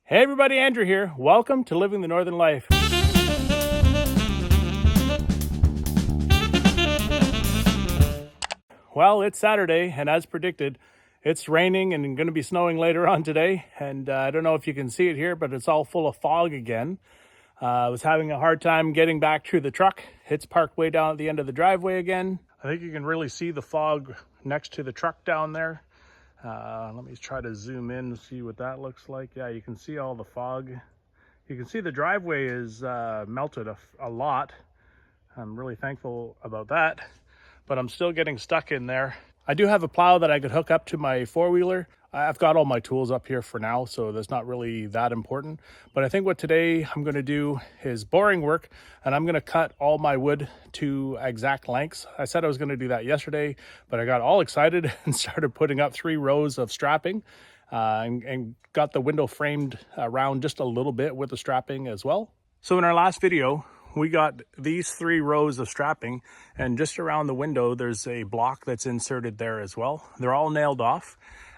Hey everybody, Andrew here. Welcome to Living the Northern Life. Well, it's Saturday, and as predicted, it's raining and going to be snowing later on today. And I don't know if you can see it here, but it's all full of fog again. I was having a hard time getting back to the truck. It's parked way down at the end of the driveway again. I think you can really see the fog next to the truck down there. Let me try to zoom in and see what that looks like. Yeah, you can see all the fog. You can see the driveway is melted a lot. I'm really thankful about that, but I'm still getting stuck in there. I do have a plow that I could hook up to my four-wheeler. I've got all my tools up here for now, so that's not really that important. But I think what today I'm going to do is boring work, and I'm going to cut all my wood to exact lengths. I said I was going to do that yesterday, but I got all excited and started putting up 3 rows of strapping and got the window framed around just a little bit with the strapping as well. So in our last video, we got these 3 rows of strapping, and just around the window there's a block that's inserted there as well. They're all nailed off.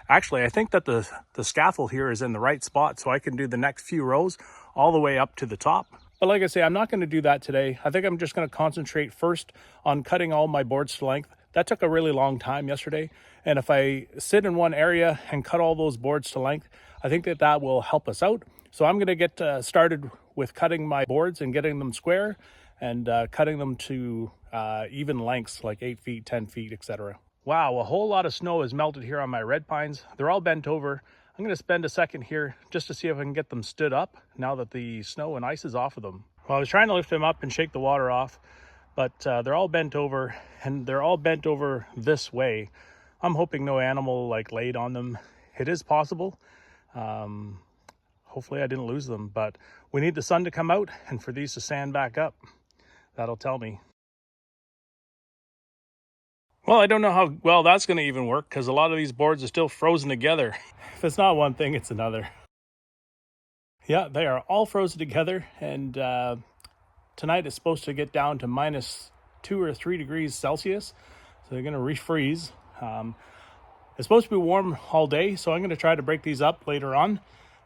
Actually, I think that the scaffold here is in the right spot, so I can do the next few rows all the way up to the top. But like I say, I'm not going to do that today. I think I'm just going to concentrate first on cutting all my boards to length. That took a really long time yesterday, and if I sit in one area and cut all those boards to length, I think that will help us out. So I'm going to get started with cutting my boards and getting them square and cutting them to even lengths like 8 feet, 10 feet, etc. Wow, a whole lot of snow has melted here on my red pines. They're all bent over. I'm going to spend a second here just to see if I can get them stood up now that the snow and ice is off of them. Well, I was trying to lift them up and shake the water off, but they're all bent over, and they're all bent over this way. I'm hoping no animal laid on them. It is possible. Hopefully I didn't lose them, but we need the sun to come out and for these to sand back up. That'll tell me. Well, I don't know how well that's going to even work because a lot of these boards are still frozen together. If it's not one thing, it's another. Yeah, they are all frozen together, and tonight it's supposed to get down to -2 or 3 degrees Celsius, so they're going to refreeze. It's supposed to be warm all day, so I'm going to try to break these up later on.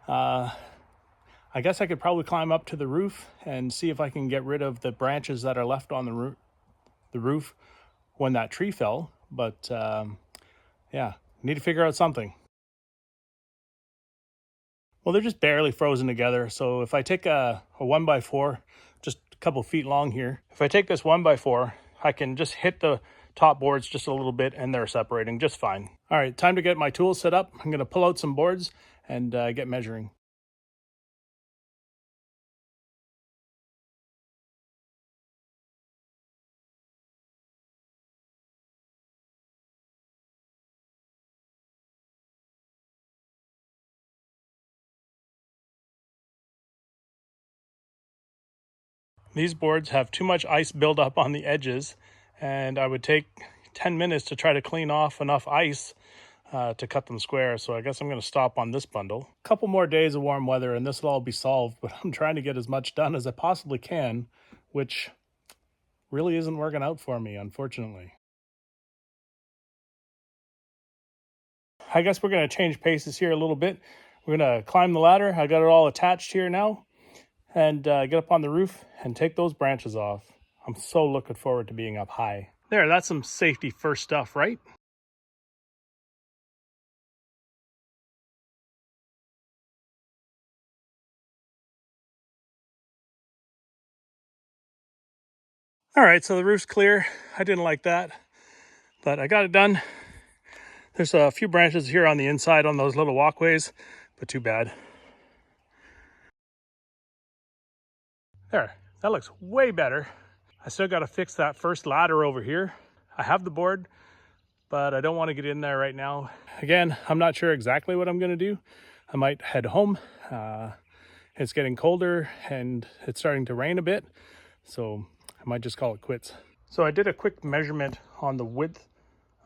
I guess I could probably climb up to the roof and see if I can get rid of the branches that are left on the roof when that tree fell, but yeah, need to figure out something. Well, they're just barely frozen together, so if I take a 1x4, just a couple feet long here, if I take this 1x4, I can just hit the top boards just a little bit and they're separating just fine. All right, time to get my tools set up. I'm going to pull out some boards and get measuring. These boards have too much ice buildup on the edges, and I would take 10 minutes to try to clean off enough ice to cut them square. So I guess I'm going to stop on this bundle. A couple more days of warm weather and this will all be solved, but I'm trying to get as much done as I possibly can, which really isn't working out for me, unfortunately. I guess we're going to change paces here a little bit. We're going to climb the ladder. I got it all attached here now, and get up on the roof and take those branches off. I'm so looking forward to being up high. There, that's some safety first stuff, right? All right, so the roof's clear. I didn't like that, but I got it done. There's a few branches here on the inside on those little walkways, but too bad. There, that looks way better. I still got to fix that first ladder over here. I have the board, but I don't want to get in there right now. Again, I'm not sure exactly what I'm going to do. I might head home. It's getting colder and it's starting to rain a bit, so I might just call it quits. So I did a quick measurement on the width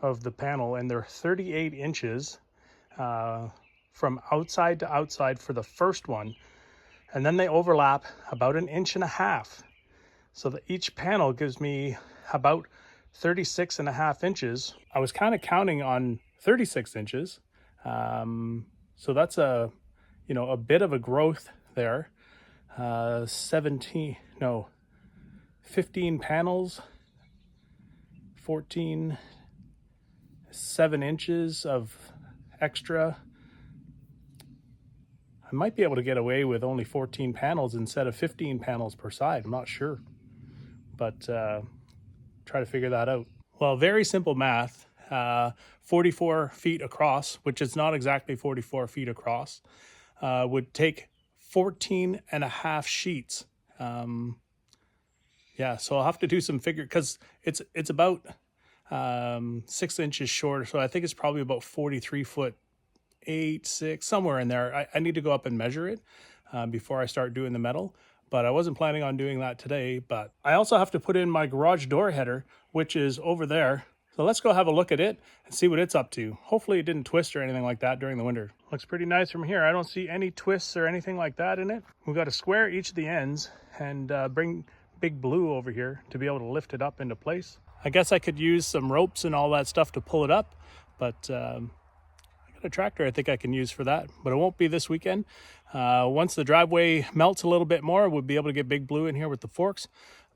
of the panel, and they're 38 inches from outside to outside for the first one, and then they overlap about 1.5 inches. So that each panel gives me about 36.5 inches. I was kind of counting on 36 inches. So that's a a bit of a growth there. 15 panels, 7 inches of extra. I might be able to get away with only 14 panels instead of 15 panels per side. I'm not sure, but try to figure that out. Well, very simple math. 44 feet across, which is not exactly 44 feet across, would take 14 and a half sheets. Yeah, so I'll have to do some figure, because it's about 6 inches short, so I think it's probably about 43 foot 8, 6, somewhere in there. I need to go up and measure it before I start doing the metal, but I wasn't planning on doing that today. But I also have to put in my garage door header, which is over there. So let's go have a look at it and see what it's up to. Hopefully it didn't twist or anything like that during the winter. Looks pretty nice from here. I don't see any twists or anything like that in it. We've got to square each of the ends and bring Big Blue over here to be able to lift it up into place. I guess I could use some ropes and all that stuff to pull it up, but I got a tractor I think I can use for that, but it won't be this weekend. Once the driveway melts a little bit more, we'll be able to get Big Blue in here with the forks,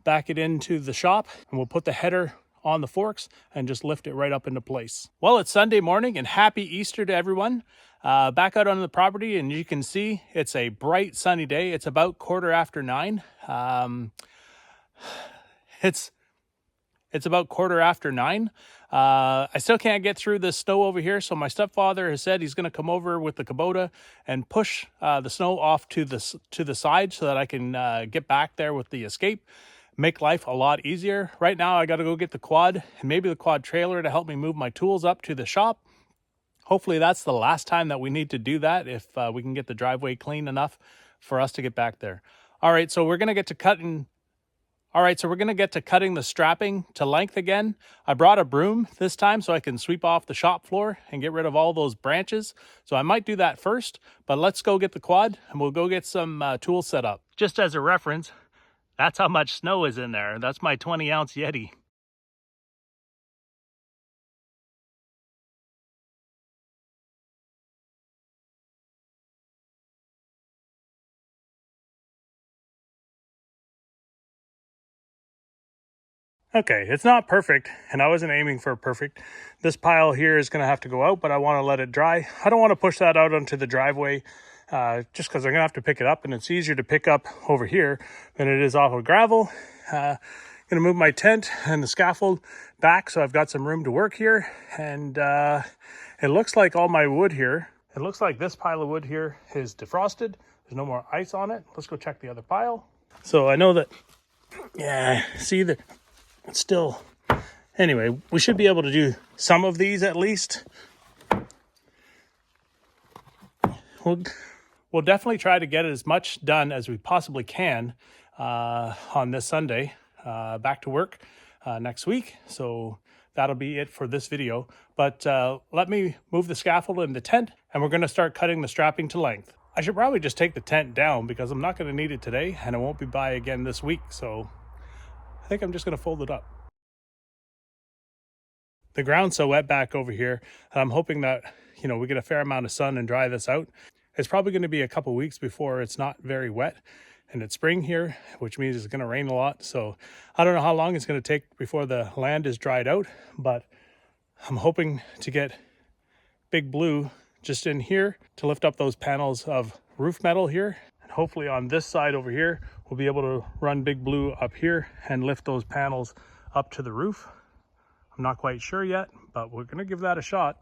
back it into the shop, and we'll put the header on the forks and just lift it right up into place. Well, it's Sunday morning and happy Easter to everyone. Back out on the property, and you can see it's a bright sunny day. It's about 9:15. It's about 9:15. I still can't get through the snow over here, so my stepfather has said he's going to come over with the Kubota and push the snow off to the side so that I can get back there with the Escape. Make life a lot easier. Right now I got to go get the quad and maybe the quad trailer to help me move my tools up to the shop. Hopefully that's the last time that we need to do that, if we can get the driveway clean enough for us to get back there. All right, so we're going to get to cutting the strapping to length again. I brought a broom this time so I can sweep off the shop floor and get rid of all those branches. So I might do that first, but let's go get the quad and we'll go get some tools set up. Just as a reference, that's how much snow is in there. That's my 20-ounce Yeti. Okay, it's not perfect, and I wasn't aiming for perfect. This pile here is going to have to go out, but I want to let it dry. I don't want to push that out onto the driveway just because I'm going to have to pick it up, and it's easier to pick up over here than it is off of gravel. Going to move my tent and the scaffold back so I've got some room to work here, and it looks like all my wood here, it looks like this pile of wood here is defrosted. There's no more ice on it. Let's go check the other pile. So I know that, yeah, see that. It's still, anyway, we should be able to do some of these at least. We'll definitely try to get as much done as we possibly can on this Sunday. Back to work next week, so that'll be it for this video. But let me move the scaffold in the tent, and we're going to start cutting the strapping to length. I should probably just take the tent down because I'm not going to need it today, and it won't be by again this week, so I think I'm just going to fold it up. The ground's so wet back over here, and I'm hoping that, we get a fair amount of sun and dry this out. It's probably going to be a couple weeks before it's not very wet, and it's spring here, which means it's going to rain a lot. So I don't know how long it's going to take before the land is dried out, but I'm hoping to get Big Blue just in here to lift up those panels of roof metal here. And hopefully on this side over here, we'll be able to run Big Blue up here and lift those panels up to the roof. I'm not quite sure yet, but we're going to give that a shot.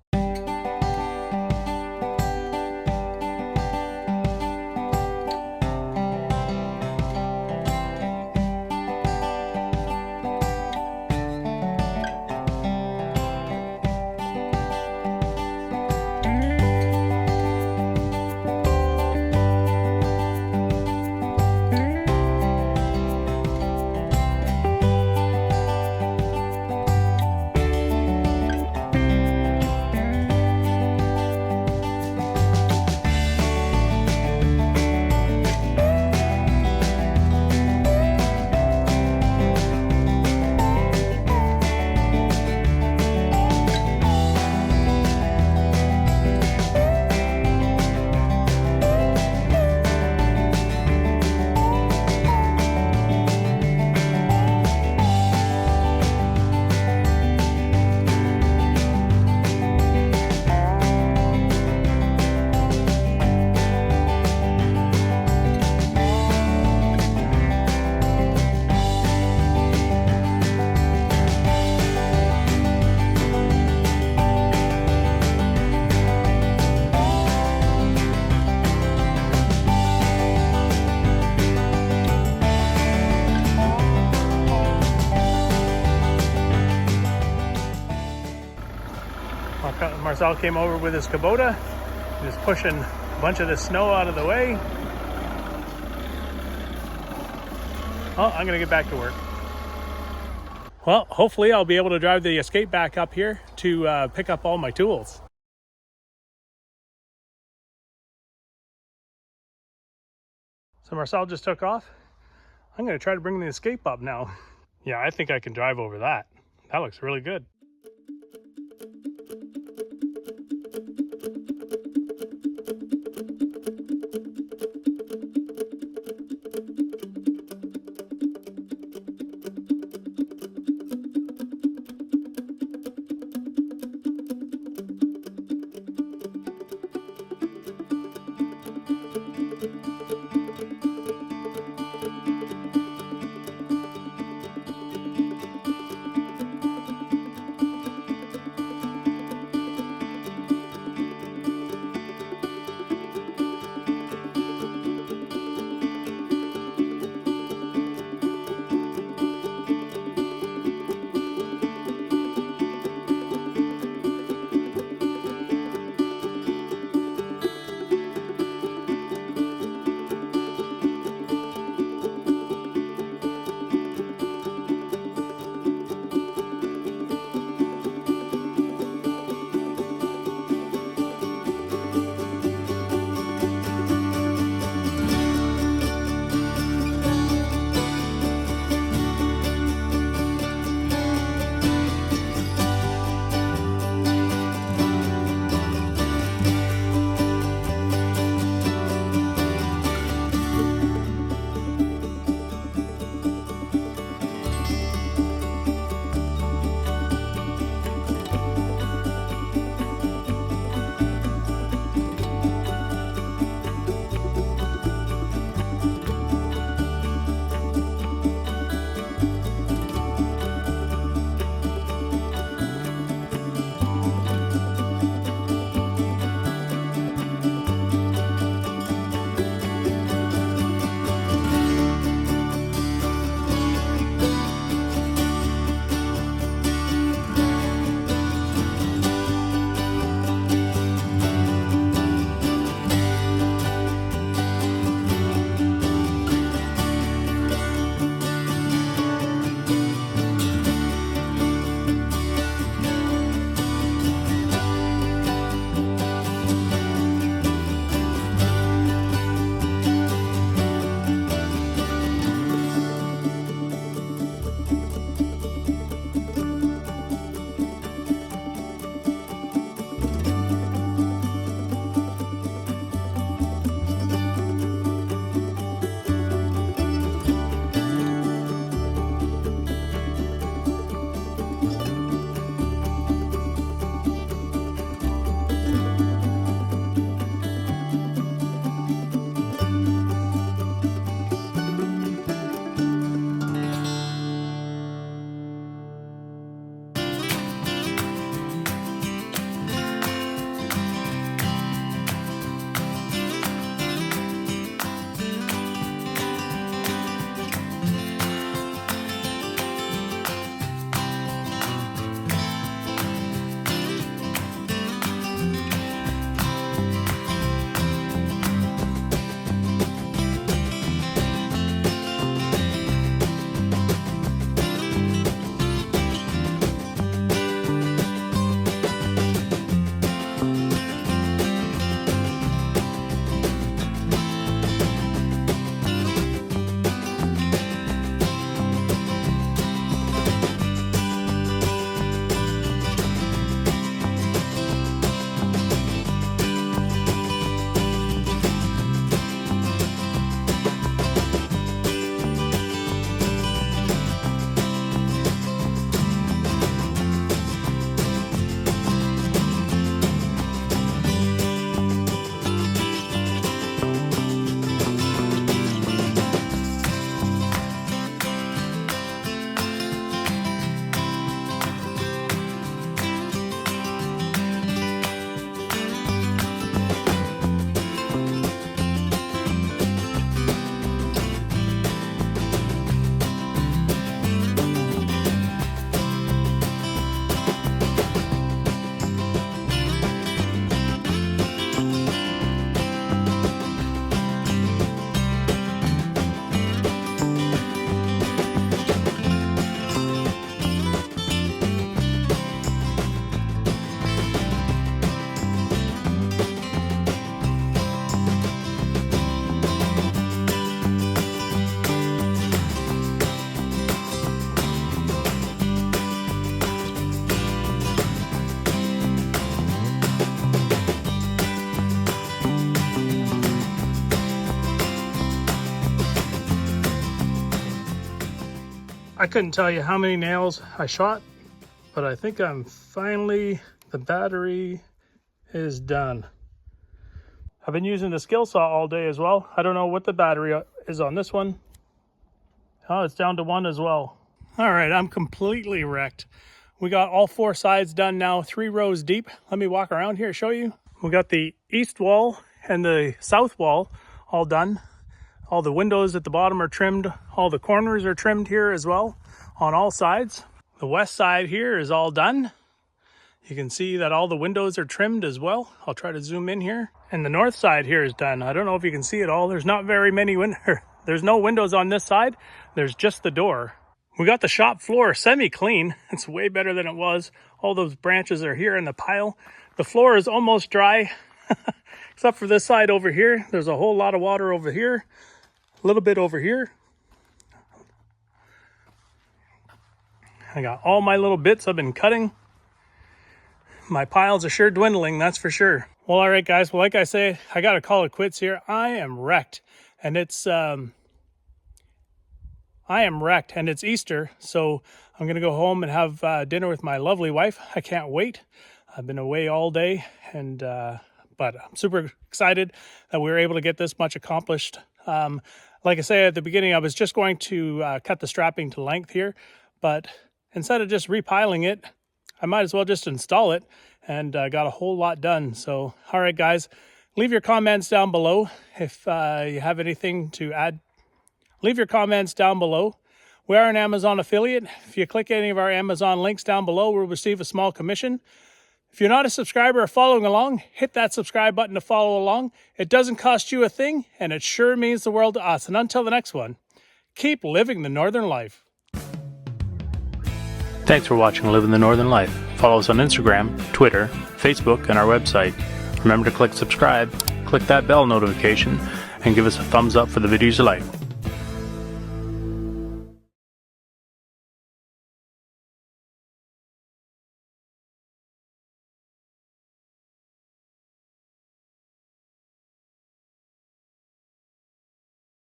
Marcel came over with his Kubota. He was pushing a bunch of the snow out of the way. Oh, I'm gonna get back to work. Well, hopefully I'll be able to drive the Escape back up here to pick up all my tools. So Marcel just took off. I'm gonna try to bring the Escape up now. Yeah, I think I can drive over that. That looks really good. I couldn't tell you how many nails I shot, but I think I'm finally, the battery is done. I've been using the skill saw all day as well. I don't know what the battery is on this one. Oh, it's down to 1 as well. All right, I'm completely wrecked. We got all 4 sides done now, 3 rows deep. Let me walk around here, show you. We got the east wall and the south wall all done. All the windows at the bottom are trimmed. All the corners are trimmed here as well on all sides. The west side here is all done. You can see that all the windows are trimmed as well. I'll try to zoom in here. And the north side here is done. I don't know if you can see it all. There's not very many there's no windows on this side. There's just the door. We got the shop floor semi-clean. It's way better than it was. All those branches are here in the pile. The floor is almost dry, except for this side over here. There's a whole lot of water over here, a little bit over here. I got all my little bits I've been cutting. My piles are sure dwindling, that's for sure. Well, all right, guys. Well, like I say, I got to call it quits here. I am wrecked, and it's Easter, so I'm going to go home and have dinner with my lovely wife. I can't wait. I've been away all day, and but I'm super excited that we were able to get this much accomplished. Like I say at the beginning, I was just going to cut the strapping to length here, but instead of just repiling it, I might as well just install it, and got a whole lot done. So, all right, guys, leave your comments down below if you have anything to add. Leave your comments down below. We are an Amazon affiliate. If you click any of our Amazon links down below, we'll receive a small commission. If you're not a subscriber or following along, hit that subscribe button to follow along. It doesn't cost you a thing, and it sure means the world to us. And until the next one, keep living the Northern life. Thanks for watching Living the Northern Life. Follow us on Instagram, Twitter, Facebook, and our website. Remember to click subscribe, click that bell notification, and give us a thumbs up for the videos you like.